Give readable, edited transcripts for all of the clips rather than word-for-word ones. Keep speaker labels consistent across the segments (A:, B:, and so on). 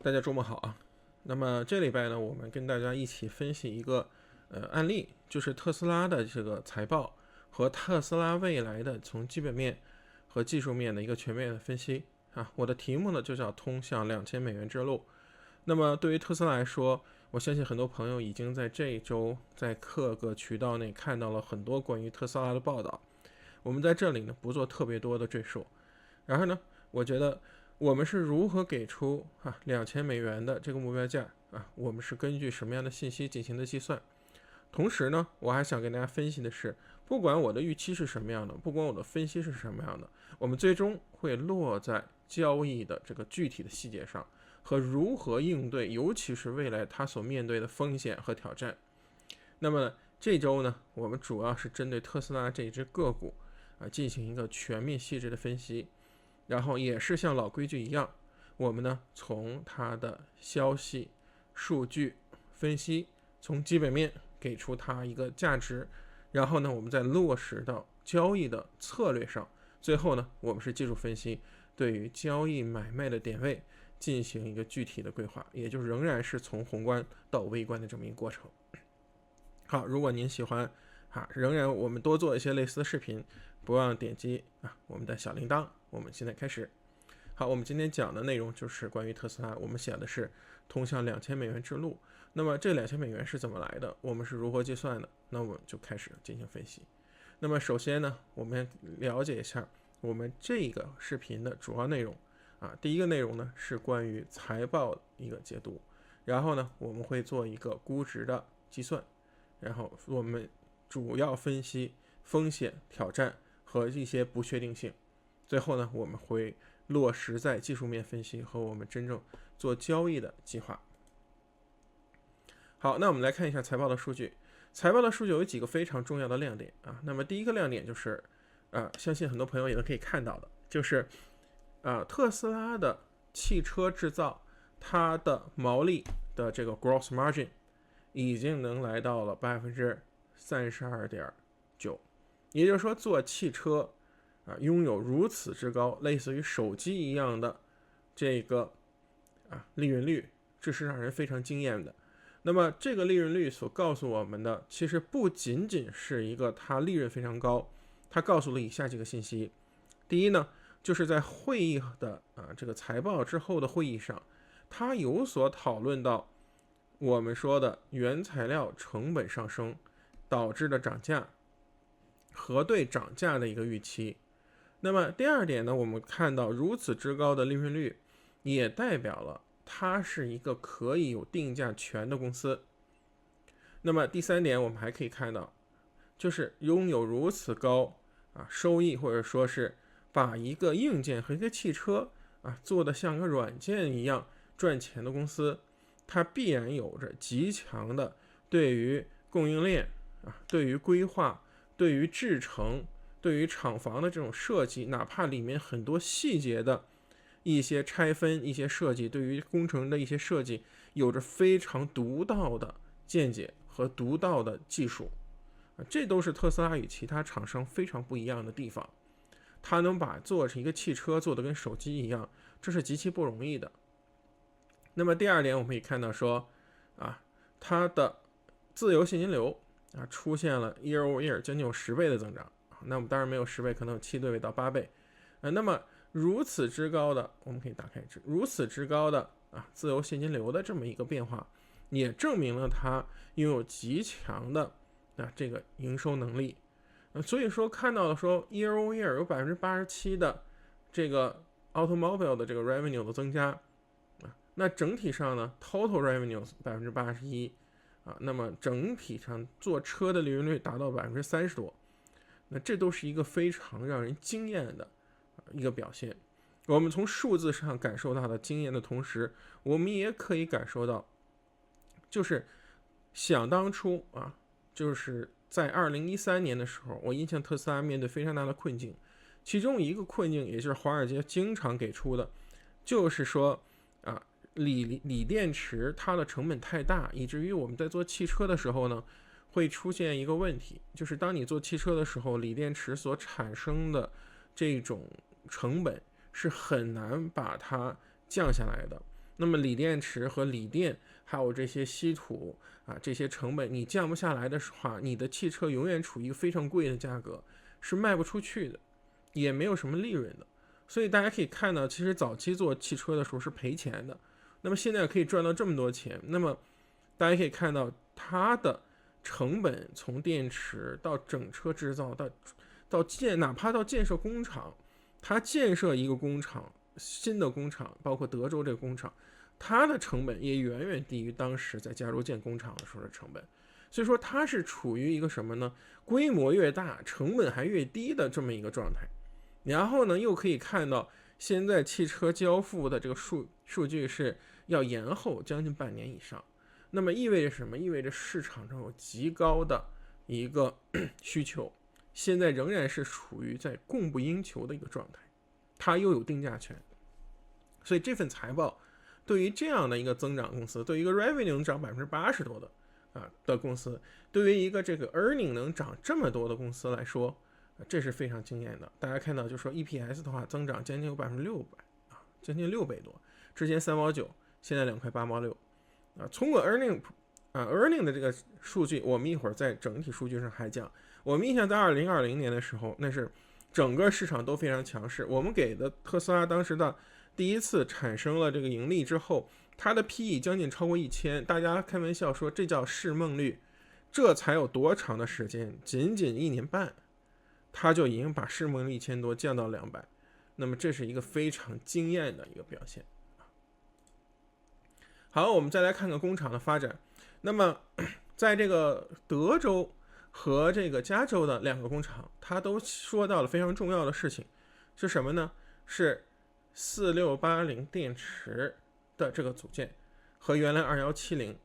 A: 大家周末好啊。那么这礼拜呢，我们跟大家一起分析一个案例，就是特斯拉的这个财报和特斯拉未来的从基本面和技术面的一个全面的分析啊。我的题目呢就叫通向$2000之路。那么对于特斯拉来说，我相信很多朋友已经在这一周在各个渠道内看到了很多关于特斯拉的报道。我们在这里呢不做特别多的赘述。然后呢，我觉得我们是如何给出$2000的这个目标价啊？我们是根据什么样的信息进行的计算？同时呢，我还想跟大家分析的是，不管我的预期是什么样的，不管我的分析是什么样的，我们最终会落在交易的这个具体的细节上和如何应对，尤其是未来它所面对的风险和挑战。那么这周呢，我们主要是针对特斯拉这只个股进行一个全面细致的分析。然后也是像老规矩一样，我们呢从它的消息、数据分析，从基本面给出它一个价值，然后呢我们再落实到交易的策略上，最后呢我们是技术分析，对于交易买卖的点位进行一个具体的规划，也就是仍然是从宏观到微观的这么一个过程。好，如果您喜欢仍然我们多做一些类似的视频，不忘点击我们的小铃铛。我们现在开始。好，我们今天讲的内容就是关于特斯拉，我们写的是通向$2000之路。那么这$2000是怎么来的？我们是如何计算的？那我们就开始进行分析。那么首先呢，我们了解一下我们这个视频的主要内容第一个内容呢是关于财报的一个解读，然后呢我们会做一个估值的计算，然后我们主要分析风险、挑战和一些不确定性。最后呢，我们会落实在技术面分析和我们真正做交易的计划。好，那我们来看一下财报的数据。财报的数据有几个非常重要的亮点那么第一个亮点就是相信很多朋友也都可以看到的，就是特斯拉的汽车制造，它的毛利的这个 gross margin 已经能来到了32.9%，也就是说做汽车拥有如此之高，类似于手机一样的这个利润率，这是让人非常惊艳的。那么这个利润率所告诉我们的，其实不仅仅是一个它利润非常高，它告诉了以下几个信息。第一呢，就是在会议的这个财报之后的会议上，它有所讨论到我们说的原材料成本上升导致的涨价和对涨价的一个预期。那么第二点呢，我们看到如此之高的利润率，也代表了它是一个可以有定价权的公司。那么第三点，我们还可以看到，就是拥有如此高收益，或者说是把一个硬件和一个汽车做得像个软件一样赚钱的公司，它必然有着极强的对于供应链对于规划、对于制程、对于厂房的这种设计，哪怕里面很多细节的一些拆分、一些设计，对于工程的一些设计，有着非常独到的见解和独到的技术这都是特斯拉与其他厂商非常不一样的地方。它能把做成一个汽车做得跟手机一样，这是极其不容易的。那么第二点，我们可以看到说它的自由现金流出现了 year over year 将近有10倍的增长。那我们当然没有10倍，可能有7倍到8倍那么如此之高的，我们可以打开如此之高的自由现金流的这么一个变化，也证明了它拥有极强的这个营收能力所以说看到了说 year over year 有87%的这个 automobile 的这个 revenue 的增加那整体上呢 total revenue 81%那么整体上做车的利润率达到30%多，那这都是一个非常让人惊艳的一个表现。我们从数字上感受到的惊艳的同时，我们也可以感受到，就是想当初就是在2013年的时候，我印象特斯拉面对非常大的困境，其中一个困境也就是华尔街经常给出的，就是说锂电池它的成本太大，以至于我们在做汽车的时候呢，会出现一个问题，就是当你做汽车的时候，锂电池所产生的这种成本是很难把它降下来的。那么锂电池和锂电还有这些稀土这些成本你降不下来的话，你的汽车永远处于一个非常贵的价格，是卖不出去的，也没有什么利润的。所以大家可以看到，其实早期做汽车的时候是赔钱的，那么现在可以赚到这么多钱。那么大家可以看到它的成本，从电池到整车制造哪怕到建设工厂，它建设一个工厂，新的工厂，包括德州这个工厂，它的成本也远远低于当时在加州建工厂的时候的成本。所以说它是处于一个什么呢？规模越大，成本还越低的这么一个状态。然后呢，又可以看到现在汽车交付的这个数据是要延后将近半年以上。那么意味着什么？意味着市场上有极高的一个需求，现在仍然是处于在供不应求的一个状态，它又有定价权。所以这份财报对于这样的一个增长公司，对于一个 revenue 能涨80%多的公司，对于一个这个 earning 能涨这么多的公司来说，这是非常惊艳的。大家看到，就说 EPS 的话，增长将近有600%将近6倍多，之前3毛9，现在2块8毛6通过 earning 的这个数据，我们一会儿在整体数据上还讲。我们印象在2020年的时候，那是整个市场都非常强势。我们给的特斯拉当时的第一次产生了这个盈利之后，它的 PE 将近超过1000，大家开玩笑说这叫市梦率。这才有多长的时间？仅仅1年半，它就已经把市梦率1000多降到200，那么这是一个非常惊艳的一个表现。好，我们再来看看工厂的发展。那么在这个德州和这个加州的2个工厂，它都说到了非常重要的事情，是什么呢？是4680电池的这个组件和原来2170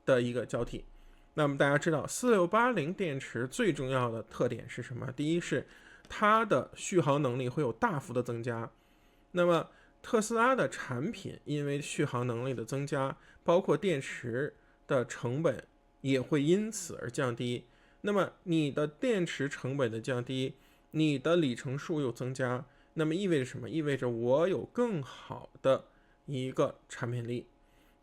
A: 的一个交替。那么大家知道4680电池最重要的特点是什么？第一是它的续航能力会有大幅的增加。那么特斯拉的产品因为续航能力的增加，包括电池的成本也会因此而降低。那么你的电池成本的降低，你的里程数又增加，那么意味着什么？意味着我有更好的一个产品力。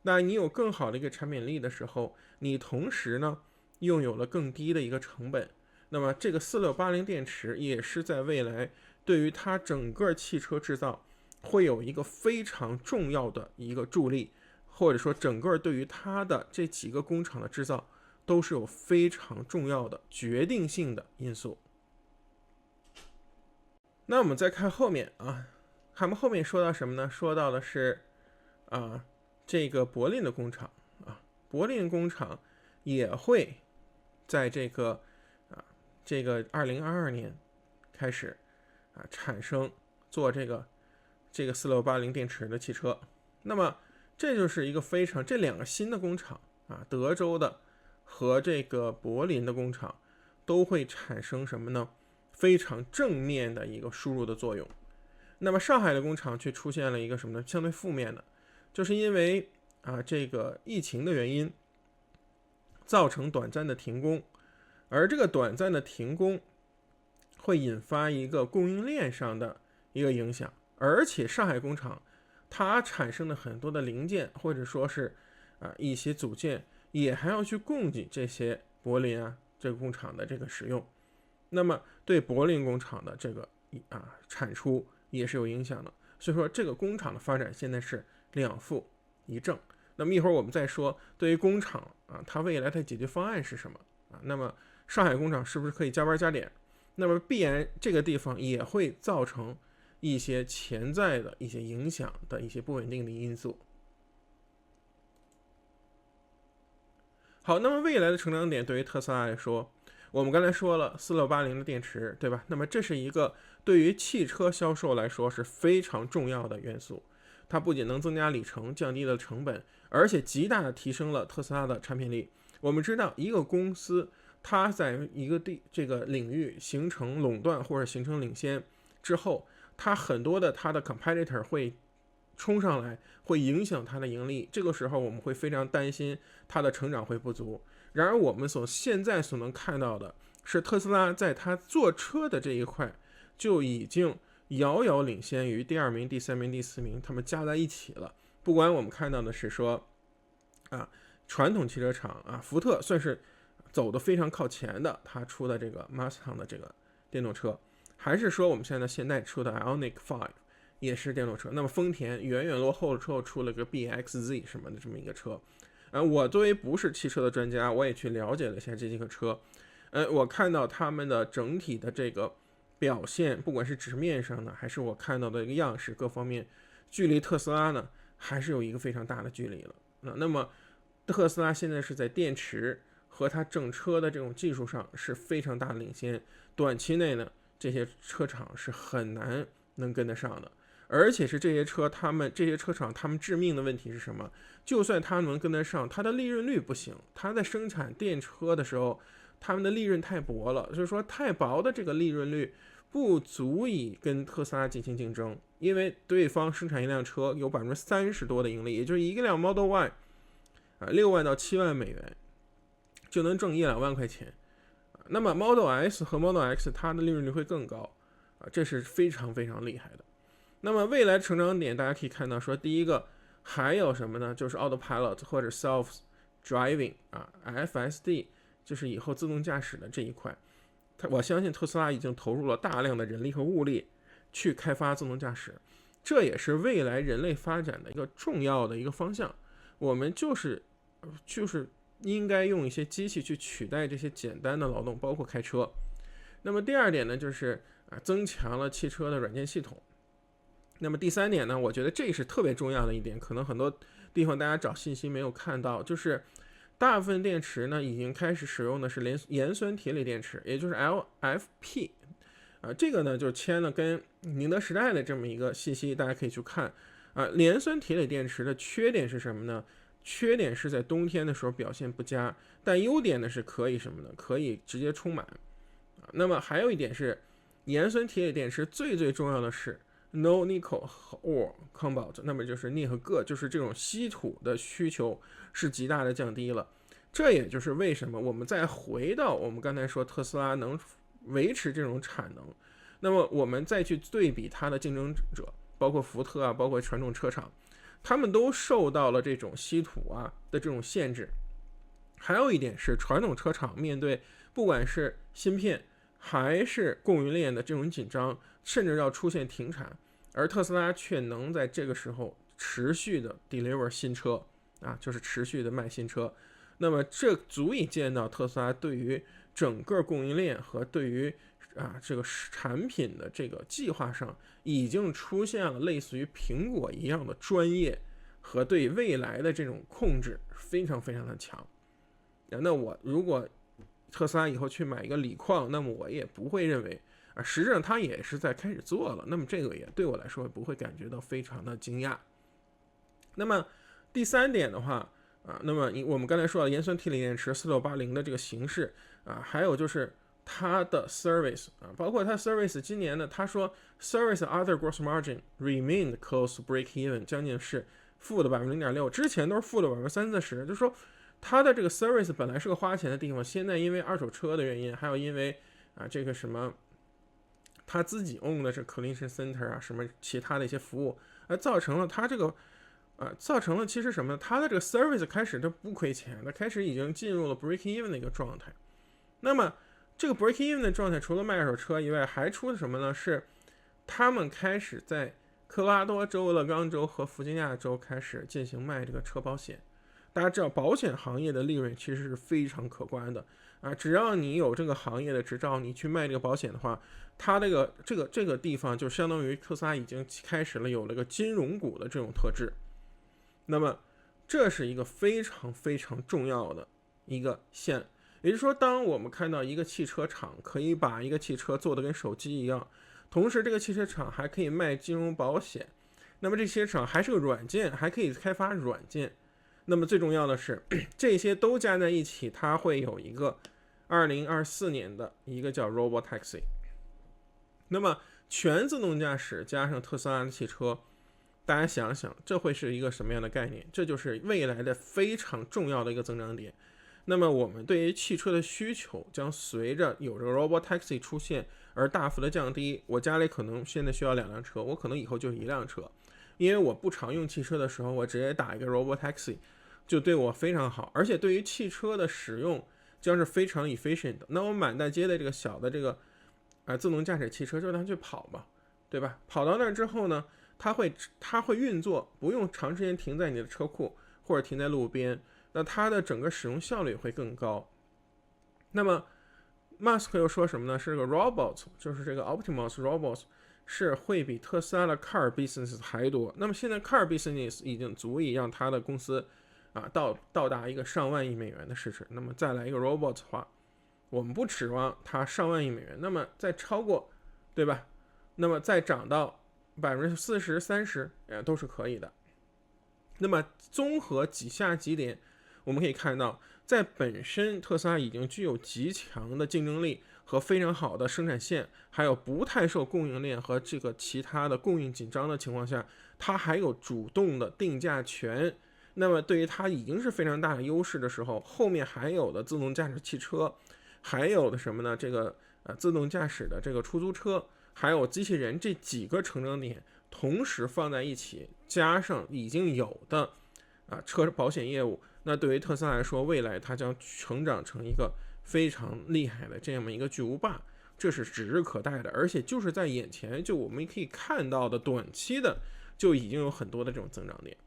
A: 那你有更好的一个产品力的时候，你同时呢拥有了更低的一个成本。那么这个4680电池也是在未来对于它整个汽车制造会有一个非常重要的一个助力，或者说整个对于它的这几个工厂的制造都是有非常重要的决定性的因素。那我们再看后面他们后面说到什么呢？说到的是这个柏林的工厂柏林工厂也会在这个2022年开始产生做这个4680电池的汽车。那么这就是一个这2个新的工厂德州的和这个柏林的工厂都会产生什么呢？非常正面的一个输入的作用。那么上海的工厂却出现了一个什么呢？相对负面的，就是因为这个疫情的原因造成短暂的停工，而这个短暂的停工会引发一个供应链上的一个影响，而且上海工厂它产生的很多的零件或者说是一些组件也还要去供给这些柏林这个工厂的这个使用，那么对柏林工厂的这个产出也是有影响的。所以说这个工厂的发展现在是2负1正。那么一会儿我们再说对于工厂它未来的解决方案是什么那么上海工厂是不是可以加班加点？那么必然这个地方也会造成一些潜在的一些影响的一些不稳定的因素。好，那么未来的成长点对于特斯拉来说，我们刚才说了4680的电池，对吧？那么这是一个对于汽车销售来说是非常重要的元素，它不仅能增加里程，降低了成本，而且极大的提升了特斯拉的产品力。我们知道一个公司它在一个这个领域形成垄断或者形成领先之后，它很多的它的 competitor 会冲上来，会影响它的盈利，这个时候我们会非常担心它的成长会不足。然而我们现在所能看到的是，特斯拉在它做车的这一块就已经遥遥领先于第2名、第3名、第4名，他们加在一起了，不管我们看到的是说传统汽车厂福特算是走得非常靠前的，他出的这个 Mustang 的这个电动车，还是说我们现在现代出的 Ioniq 5也是电动车，那么丰田远远落后了之后出了个 BXZ 什么的这么一个车。我作为不是汽车的专家，我也去了解了一下这几个车，我看到他们的整体的这个表现，不管是直面上的，还是我看到的一个样式各方面，距离特斯拉呢还是有一个非常大的距离了。那么特斯拉现在是在电池和它整车的这种技术上是非常大的领先，短期内呢这些车厂是很难能跟得上的。而且是这些车厂他们致命的问题是什么？就算他能跟得上，它的利润率不行，它在生产电车的时候他们的利润太薄了，就是说太薄的这个利润率不足以跟特斯拉进行竞争，因为对方生产一辆车有30%多的盈利，也就是一辆 Model Y 6万到7万美元就能挣1-2万块钱。那么 Model S 和 Model X 它的利润率会更高这是非常非常厉害的。那么未来成长点大家可以看到说，第一个还有什么呢？就是 Autopilot 或者 Self Driving FSD， 就是以后自动驾驶的这一块，我相信特斯拉已经投入了大量的人力和物力去开发自动驾驶，这也是未来人类发展的一个重要的一个方向。我们就是应该用一些机器去取代这些简单的劳动，包括开车。那么第二点呢，就是增强了汽车的软件系统。那么第三点呢，我觉得这是特别重要的一点，可能很多地方大家找信息没有看到，就是大部分电池呢已经开始使用的是盐酸铁锂电池，也就是 LFP。这个呢就签了跟宁德时代的这么一个信息，大家可以去看。盐酸铁锂电池的缺点是什么呢？缺点是在冬天的时候表现不佳，但优点呢是可以什么呢？可以直接充满。那么还有一点是，盐酸铁锂电池最重要的是 No nickel or cobalt， 那么就是镍和铬，就是这种稀土的需求是极大的降低了。这也就是为什么我们再回到我们刚才说特斯拉能维持这种产能，那么我们再去对比它的竞争者，包括福特包括传统车厂，他们都受到了这种稀土的这种限制。还有一点是，传统车厂面对不管是芯片还是供应链的这种紧张，甚至要出现停产，而特斯拉却能在这个时候持续的 deliver 新车就是持续的卖新车。那么这足以见到特斯拉对于整个供应链和对于这个产品的这个计划上，已经出现了类似于苹果一样的专业和对未来的这种控制非常非常的强。那我如果特斯拉以后去买一个锂矿，那么我也不会认为实际上它也是在开始做了，那么这个也对我来说不会感觉到非常的惊讶。那么第三点的话那么我们刚才说了盐酸铁锂电池4680的这个形式还有就是它的 service 包括它 service 今年呢，他说 service other gross margin remained close to break even， 将近是负的 0.6%， 之前都是负的 30-40%， 就是说它的这个 service 本来是个花钱的地方，现在因为二手车的原因，还有因为这个什么他自己 own 的是 collision center 什么其他的一些服务造成了它这个造成了其实什么呢？它的这个 service 开始就不亏钱，它开始已经进入了 break even 的一个状态。那么这个 break even 的状态，除了卖二手车以外，还出了什么呢？是他们开始在科罗拉多州、勒冈州和弗吉尼亚州开始进行卖这个车保险。大家知道保险行业的利润其实是非常可观的只要你有这个行业的执照，你去卖这个保险的话，它这个地方就相当于特斯拉已经开始了有了个金融股的这种特质。那么这是一个非常非常重要的一个线，也就是说，当我们看到一个汽车厂可以把一个汽车做得跟手机一样，同时这个汽车厂还可以卖金融保险，那么这些厂还是个软件，还可以开发软件。那么最重要的是，这些都加在一起，它会有一个2024年的一个叫 Robotaxi。那么全自动驾驶加上特斯拉的汽车，大家想想，这会是一个什么样的概念？这就是未来的非常重要的一个增长点。那么我们对于汽车的需求将随着有这个 Robotaxi 出现而大幅的降低。我家里可能现在需要2辆车，我可能以后就是1辆车。因为我不常用汽车的时候，我直接打一个 Robotaxi 就对我非常好，而且对于汽车的使用将是非常 efficient 的。那我满大街的这个小的这个自动驾驶汽车就让它去跑嘛，对吧？跑到那儿之后呢，它会运作，不用长时间停在你的车库或者停在路边，那它的整个使用效率会更高。那么 Musk 又说什么呢？是个 robot， 就是这个 Optimus Robots 是会比特斯拉的 car business 还多。那么现在 car business 已经足以让他的公司到达一个上万亿美元的市值。那么再来一个 robot 的话，我们不指望它上万亿美元，那么再超过，对吧？那么再涨到40%、30%，都是可以的。那么综合几下几点，我们可以看到，在本身特斯拉已经具有极强的竞争力和非常好的生产线，还有不太受供应链和这个其他的供应紧张的情况下，它还有主动的定价权。那么对于它已经是非常大的优势的时候，后面还有的自动驾驶汽车，还有的什么呢？这个自动驾驶的这个出租车，还有机器人这几个成长点同时放在一起，加上已经有的车保险业务，那对于特斯拉来说，未来它将成长成一个非常厉害的这么一个巨无霸，这是指日可待的。而且就是在眼前，就我们可以看到的短期的就已经有很多的这种增长点。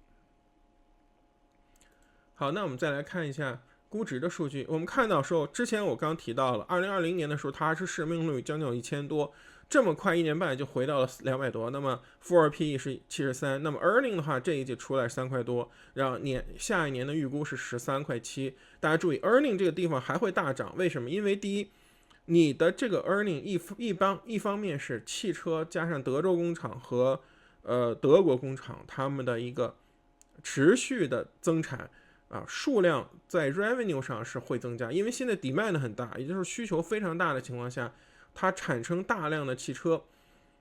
A: 好，那我们再来看一下估值的数据。我们看到说，之前我刚提到了2020年的时候，它是市盈率将近有1000多，这么快1年半就回到了200多。那么 Forward PE 是73，那么 Earning 的话，这一季出来3块多，然后下一年的预估是13.7块。大家注意 Earning 这个地方还会大涨，为什么？因为第一，你的这个 Earning 一方面是汽车加上德州工厂和德国工厂他们的一个持续的增产。数量在 revenue 上是会增加，因为现在 demand 很大，也就是需求非常大的情况下，它产生大量的汽车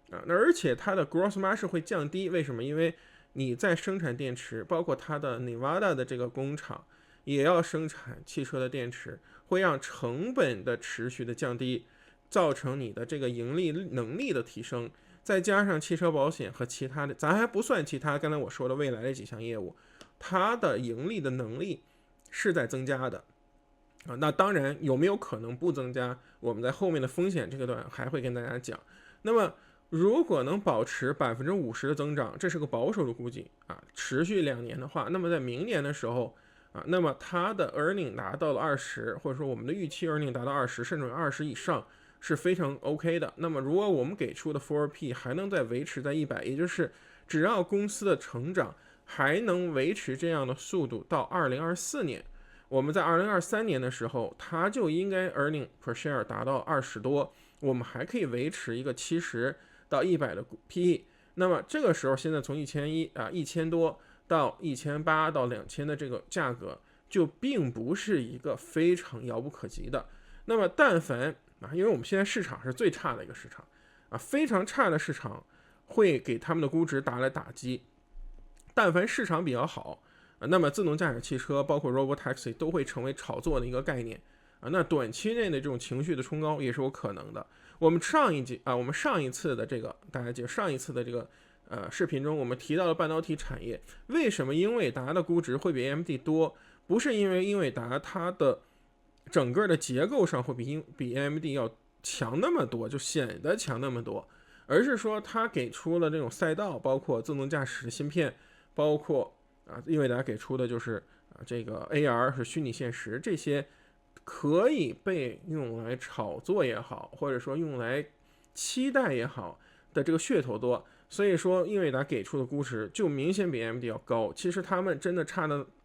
A: 那而且它的 gross margin 会降低，为什么？因为你在生产电池，包括它的 Nevada 的这个工厂也要生产汽车的电池，会让成本的持续的降低，造成你的这个盈利能力的提升，再加上汽车保险和其他的，咱还不算其他刚才我说的未来的几项业务，它的盈利的能力是在增加的那当然有没有可能不增加，我们在后面的风险这个段还会跟大家讲。那么如果能保持50%的增长，这是个保守的估计持续2年的话，那么在明年的时候那么它的 earning 达到了20，或者说我们的预期 earning 达到20，甚至20以上是非常 OK 的。那么如果我们给出的 Forward P 还能再维持在100，也就是只要公司的成长还能维持这样的速度到2024年，我们在2023年的时候，它就应该 earning per share 达到20多，我们还可以维持一个70到100的 PE。那么这个时候，现在从1000多到1800到2000的这个价格，就并不是一个非常遥不可及的。那么但凡因为我们现在市场是最差的一个市场非常差的市场会给他们的估值带来打击。但凡市场比较好那么自动驾驶汽车包括 Robotaxi 都会成为炒作的一个概念那短期内的这种情绪的冲高也是有可能的。我们上一次的这个大家记得上一次的这个视频中，我们提到了半导体产业，为什么英伟达的估值会比 AMD 多？不是因为英伟达它的整个的结构上会比 AMD 要强那么多，就显得强那么多，而是说它给出了这种赛道，包括自动驾驶的芯片，包括英伟达给出的就是这个 AR 是虚拟现实，这些可以被用来炒作也好，或者说用来期待也好的这个噱头多，所以说英伟达给出的估值就明显比 AMD 要高。其实他们真的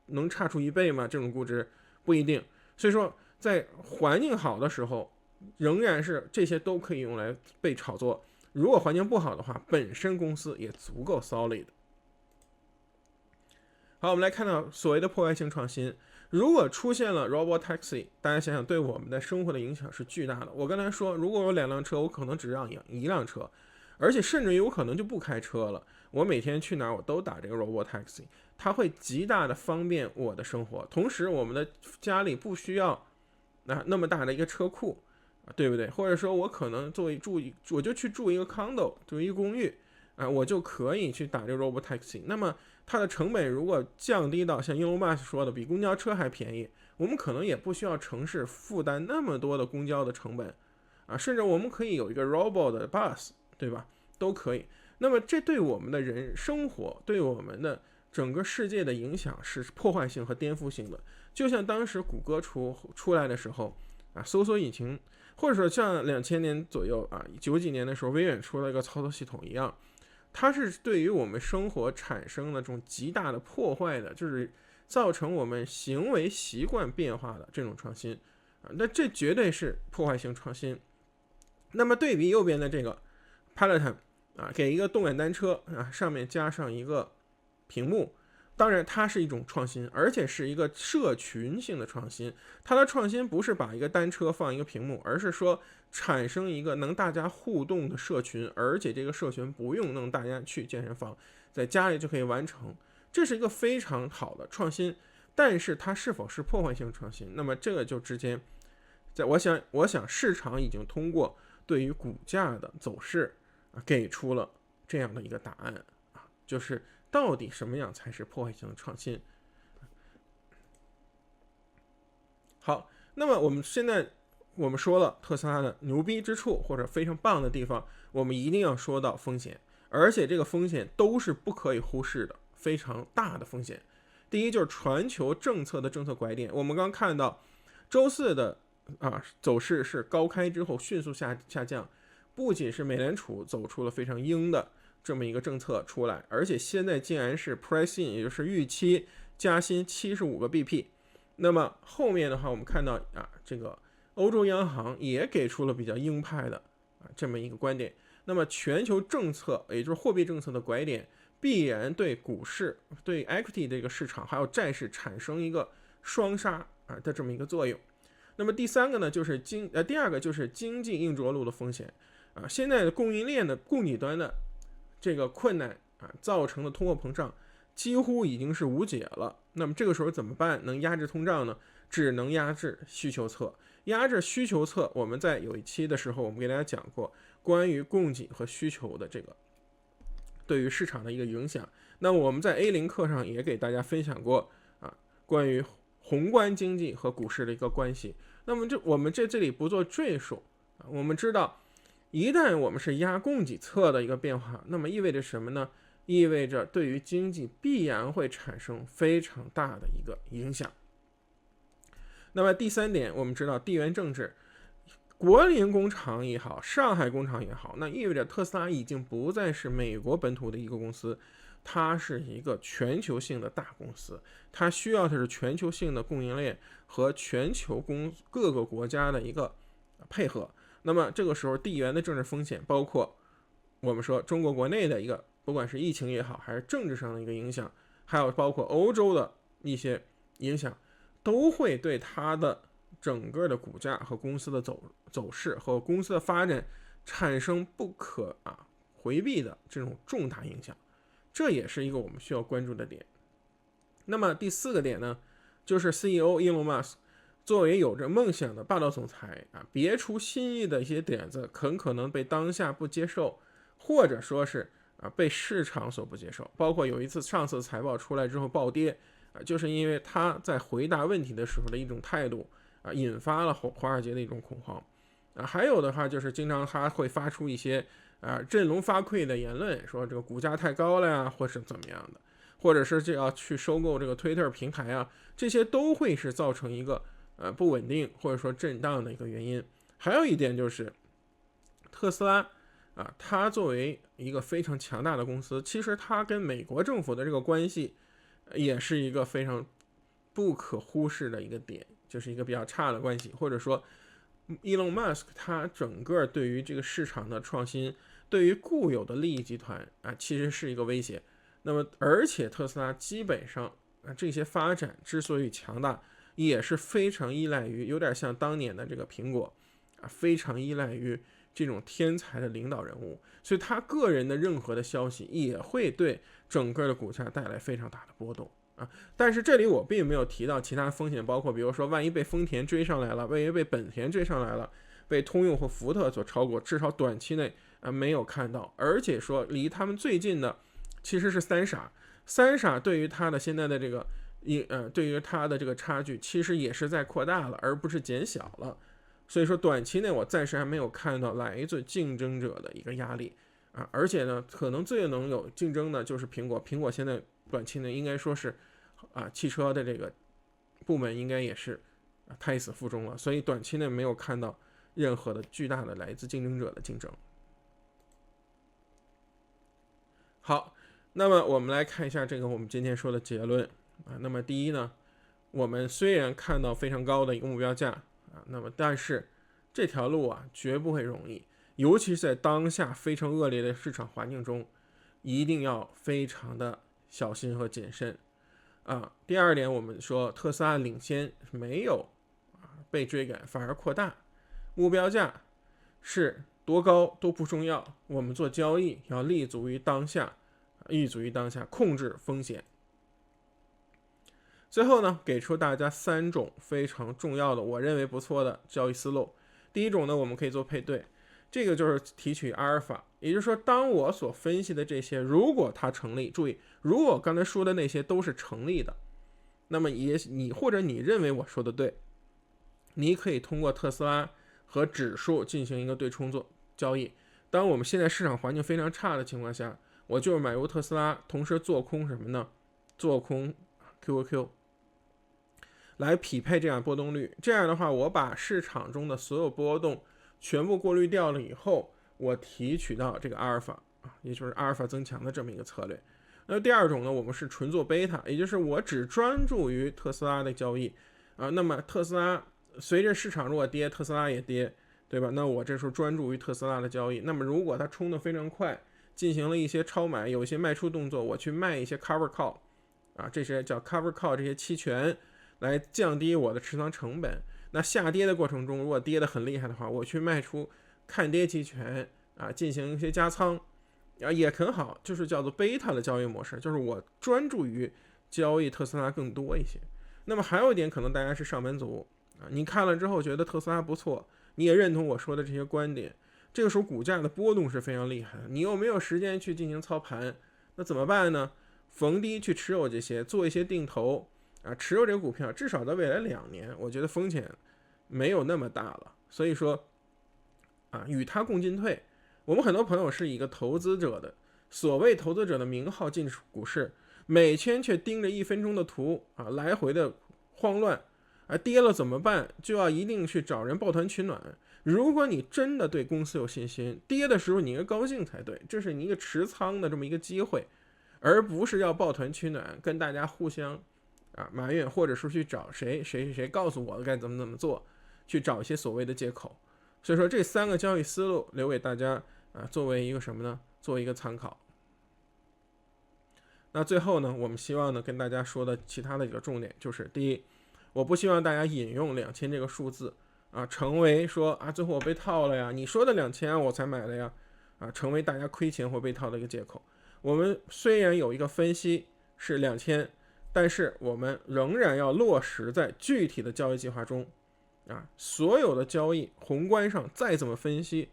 A: 能差出1倍吗？这种估值不一定。所以说在环境好的时候，仍然是这些都可以用来被炒作。如果环境不好的话，本身公司也足够 solid。好，我们来看到所谓的破坏性创新。如果出现了 Robotaxi， 大家想想对我们的生活的影响是巨大的。我刚才说，如果有2辆车，我可能只让1辆车，而且甚至于我可能就不开车了。我每天去哪儿我都打这个 Robotaxi， 它会极大的方便我的生活。同时，我们的家里不需要那么大的一个车库，对不对？或者说我可能我就去住一个 condo， 住一个公寓我就可以去打这个 Robotaxi。那么它的成本如果降低到像 Elon Musk 说的比公交车还便宜，我们可能也不需要城市负担那么多的公交的成本甚至我们可以有一个 Robot 的 bus， 对吧？都可以。那么这对我们的人生活，对我们的整个世界的影响是破坏性和颠覆性的。就像当时谷歌出来的时候搜索引擎，或者说像2000年左右90几年的时候微软出了一个操作系统一样，它是对于我们生活产生了这种极大的破坏的，就是造成我们行为习惯变化的这种创新那这绝对是破坏性创新。那么对比右边的这个 Peloton给一个动感单车上面加上一个屏幕，当然它是一种创新，而且是一个社群性的创新。它的创新不是把一个单车放一个屏幕，而是说产生一个能大家互动的社群，而且这个社群不用弄大家去健身房，在家里就可以完成，这是一个非常好的创新。但是它是否是破坏性创新，那么这个就之间我想市场已经通过对于股价的走势给出了这样的一个答案就是到底什么样才是破坏性的创新。好，那么我们现在说了特斯拉的牛逼之处或者非常棒的地方，我们一定要说到风险，而且这个风险都是不可以忽视的，非常大的风险。第一就是全球政策的政策拐点，我们刚看到周四的走势是高开之后迅速下降，不仅是美联储走出了非常鹰的这么一个政策出来，而且现在竟然是 price in， 也就是预期加薪75个 BP。那么后面的话，我们看到这个欧洲央行也给出了比较鹰派的这么一个观点。那么全球政策，也就是货币政策的拐点，必然对股市、对 equity 这个市场还有债市产生一个双杀的这么一个作用。那么第二个就是经济硬着陆的风险现在的供应链的供给端的这个困难造成的通货膨胀几乎已经是无解了。那么这个时候怎么办？能压制通胀呢？只能压制需求侧。压制需求侧，我们在有一期的时候我们给大家讲过关于供给和需求的这个对于市场的一个影响。那我们在 A0 课上也给大家分享过关于宏观经济和股市的一个关系。那么我们这里不做赘述我们知道一旦我们是压供给侧的一个变化，那么意味着什么呢？意味着对于经济必然会产生非常大的一个影响。那么第三点，我们知道地缘政治，柏林工厂也好，上海工厂也好，那意味着特斯拉已经不再是美国本土的一个公司，它是一个全球性的大公司，它需要的是全球性的供应链和全球各个国家的一个配合。那么这个时候地缘的政治风险，包括我们说中国国内的一个不管是疫情也好，还是政治上的一个影响，还有包括欧洲的一些影响，都会对它的整个的股价和公司的走势和公司的发展产生不可回避的这种重大影响，这也是一个我们需要关注的点。那么第四个点呢，就是 CEO Elon Musk 作为有着梦想的霸道总裁别出心意的一些点子，很可能被当下不接受，或者说是被市场所不接受。包括有一次上次财报出来之后暴跌就是因为他在回答问题的时候的一种态度引发了华尔街的一种恐慌还有的话就是经常他会发出一些振聋发聩的言论，说这个股价太高了呀，或是怎么样的，或者是就要去收购这个 Twitter 平台这些都会是造成一个不稳定或者说震荡的一个原因。还有一点就是特斯拉它作为一个非常强大的公司，其实它跟美国政府的这个关系也是一个非常不可忽视的一个点，就是一个比较差的关系，或者说 Elon Musk 他整个对于这个市场的创新，对于固有的利益集团其实是一个威胁。那么而且特斯拉基本上这些发展之所以强大，也是非常依赖于有点像当年的这个苹果非常依赖于这种天才的领导人物，所以他个人的任何的消息也会对整个的股价带来非常大的波动但是这里我并没有提到其他风险，包括比如说万一被丰田追上来了，万一被本田追上来了，被通用或福特所超过，至少短期内没有看到，而且说离他们最近的其实是三傻对于它的现在的这个对于它的这个差距其实也是在扩大了，而不是减小了。所以说短期内我暂时还没有看到来自竞争者的一个压力而且呢，可能最能有竞争的就是苹果现在短期内应该说是汽车的这个部门应该也是胎死腹中了，所以短期内没有看到任何的巨大的来自竞争者的竞争。好，那么我们来看一下这个我们今天说的结论那么第一呢，我们虽然看到非常高的一个目标价那么但是这条路绝不会容易，尤其是在当下非常恶劣的市场环境中，一定要非常的小心和谨慎第二点，我们说特斯拉领先没有被追赶，反而扩大，目标价是多高都不重要，我们做交易要立足于当下，控制风险。最后呢，给出大家3种非常重要的我认为不错的交易思路。第一种呢，我们可以做配对，这个就是提取阿尔法，也就是说当我所分析的这些如果它成立，注意如果刚才说的那些都是成立的，那么你或者你认为我说的对，你可以通过特斯拉和指数进行一个对冲做交易。当我们现在市场环境非常差的情况下，我就是买入特斯拉，同时做空什么呢？做空 QQQ 来匹配这样波动率。这样的话，我把市场中的所有波动全部过滤掉了以后，我提取到这个阿尔法也就是阿尔法增强的这么一个策略。那第二种呢，我们是纯做贝塔，也就是我只专注于特斯拉的交易那么特斯拉随着市场如果跌，特斯拉也跌，对吧？那我这时候专注于特斯拉的交易。那么如果它冲得非常快，进行了一些超买，有一些卖出动作，我去卖一些 cover call 这些叫 cover call 这些期权，来降低我的持仓成本。那下跌的过程中，如果跌得很厉害的话，我去卖出看跌期权进行一些加仓也很好，就是叫做贝塔的交易模式，就是我专注于交易特斯拉更多一些。那么还有一点，可能大家是上班族你看了之后觉得特斯拉不错，你也认同我说的这些观点，这个时候股价的波动是非常厉害的，你又没有时间去进行操盘，那怎么办呢？逢低去持有这些，做一些定投持有这个股票，至少在未来2年，我觉得风险没有那么大了。所以说与它共进退。我们很多朋友是以一个投资者的所谓投资者的名号进股市，每天却盯着1分钟的图来回的慌乱跌了怎么办？就要一定去找人抱团取暖。如果你真的对公司有信心，跌的时候你应该高兴才对，这是你一个持仓的这么一个机会，而不是要抱团取暖，跟大家互相埋怨，或者是去找谁告诉我该怎么做，去找一些所谓的借口。所以说这3个交易思路留给大家作为一个什么呢？作为一个参考。那最后呢，我们希望呢跟大家说的其他的一个重点就是，第一，我不希望大家引用2000这个数字成为说最后我被套了呀，你说的2000我才买的呀成为大家亏钱或被套的一个借口。我们虽然有一个分析是2000，但是我们仍然要落实在具体的交易计划中所有的交易宏观上再怎么分析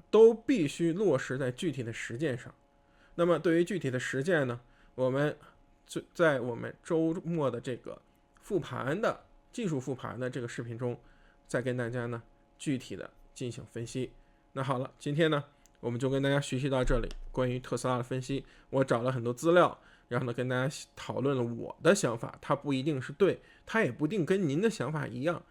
A: 都必须落实在具体的实践上。那么对于具体的实践呢，我们在我们周末的这个技术复盘的这个视频中，再跟大家呢具体的进行分析。那好了，今天呢我们就跟大家学习到这里。关于特斯拉的分析，我找了很多资料，然后呢跟大家讨论了我的想法，它不一定是对，它也不一定跟您的想法一样，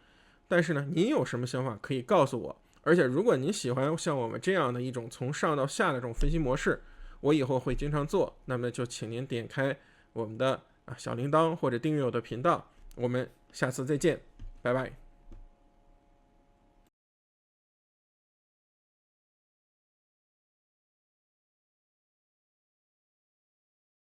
A: 但是呢您有什么想法可以告诉我。而且如果您喜欢像我们这样的一种从上到下的这种分析模式，我以后会经常做，那么就请您点开我们的小铃铛或者订阅我的频道。我们下次再见，拜拜。